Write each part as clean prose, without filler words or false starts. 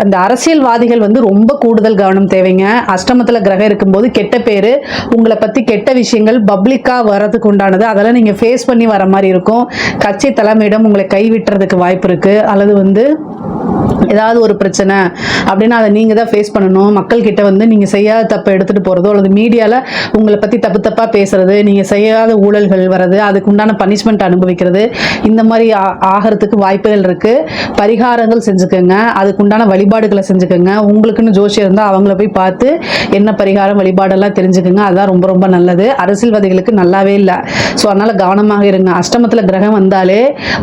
அந்த அரசியல்வாதிகள் ரொம்ப கூடுதல் கவனம் தேவைங்க. அஷ்டமத்துல கிரகம் இருக்கும்போது கெட்ட பேரு, உங்களை பத்தி கெட்ட விஷயங்கள் பப்ளிக்கா வர்றதுக்கு உண்டானது. அதெல்லாம் நீங்க ஃபேஸ் பண்ணி வர மாதிரி இருக்கும். கட்சி தலைமையிடம் உங்களை கைவிட்டுறதுக்கு வாய்ப்பு இருக்கு. அல்லது ஏதாவது ஒரு பிரச்சனை அப்படின்னா அதை நீங்க தான் ஃபேஸ் பண்ணணும். மக்கள் கிட்ட நீங்க செய்யாத தப்பை எடுத்துட்டு போறதோ அல்லது மீடியால உங்களை பத்தி தப்பா பேசுறது, நீங்க செய்யாத ஊழல்கள் வர்றது, அதுக்கு உண்டான பனிஷ்மெண்ட் அனுபவிக்கிறது, இந்த மாதிரி ஆகிறதுக்கு வாய்ப்புகள் இருக்கு. பரிகாரங்கள் செஞ்சுக்கோங்க, அதுக்கு உண்டான வழிபாடுகளை செஞ்சுக்கோங்க. உங்களுக்குன்னு ஜோசியம் இருந்தால் அவங்கள போய் பார்த்து என்ன பரிகாரம் வழிபாடெல்லாம் தெரிஞ்சுக்கோங்க. அதுதான் ரொம்ப ரொம்ப நல்லது. அரசியல்வாதிகளுக்கு நல்லாவே இல்லை. ஸோ அதனால கவனமாக இருங்க. அஷ்டமத்துல கிரகம் வந்தாலே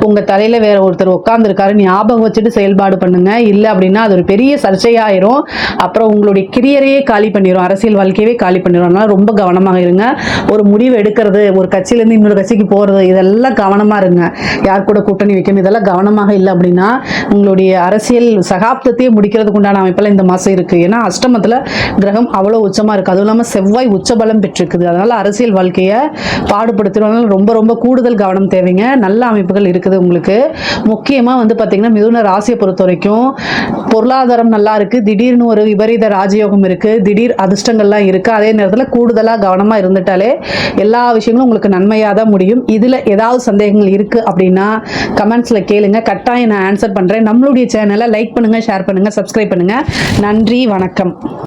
உங்க தலையில வேற ஒருத்தர் உட்கார்ந்து இருக்காரு, ஞாபகம் வச்சுட்டு செயல்பாடு பண்ணுங்க. இல்லை அப்படின்னா அது ஒரு பெரிய சர்ச்சையாயிரும். அப்புறம் உங்களுடைய கிரியரையே காலி பண்ணிடும், அரசியல் வாழ்க்கையவே காலி பண்ணிடும். அதனால ரொம்ப கவனமாக இருங்க. ஒரு முடிவு எடுக்கிறது, ஒரு கட்சியிலேருந்து இன்னொரு கட்சிக்கு போறது, இதெல்லாம் கவனமா இருங்க. யார் கூட கூட்டணி வைக்கணும், இதெல்லாம் கவனமாக இல்லை அப்படின்னா உங்களுடைய அரசியல் சகாப்தத்தையே முடிக்கிறதுக்கு உண்டான அமைப்பெல்லாம் இந்த மாசம் இருக்கு. ஏன்னா அஷ்டமத்துல கிரகம் அவ்வளவு உச்சமா இருக்கு. அதுவும் இல்லாம செவ்வாய் உச்சபலம் பெற்றிருக்குது. அதனால அரசியல் வாழ்க்கையை பாடுபடுத்துறதுனால ரொம்ப ரொம்ப கூடுதல் கவனம் தேவைங்க. நல்ல அமைப்புகள் இருக்குது உங்களுக்கு. முக்கியமா பாத்தீங்கன்னா மிதுன ராசியை பொறுத்த வரைக்கும் பொருளாதாரம் நல்லா இருக்கு. திடீர்னு ஒரு விபரீத ராஜயோகம் இருக்கு, திடீர் அதிர்ஷ்டங்கள்லாம் இருக்கு. அதே நேரத்தில் கூடுதலா கவனமா இருந்துட்டாலே எல்லா விஷயங்களும் உங்களுக்கு நன்மையா தான் முடியும். இதுல ஏதாவது சந்தேகங்கள் இருக்கு அப்படின்னா கமெண்ட்ஸ்ல கேளுங்க, கட்டாயம் நான் ஆன்சர் பண்றேன். நம்மளுடைய சேனலை லைக் பண்ணுங்க, ஷேர் பண்ணுங்க, சப்ஸ்கிரைப் பண்ணுங்க. நன்றி, வணக்கம்.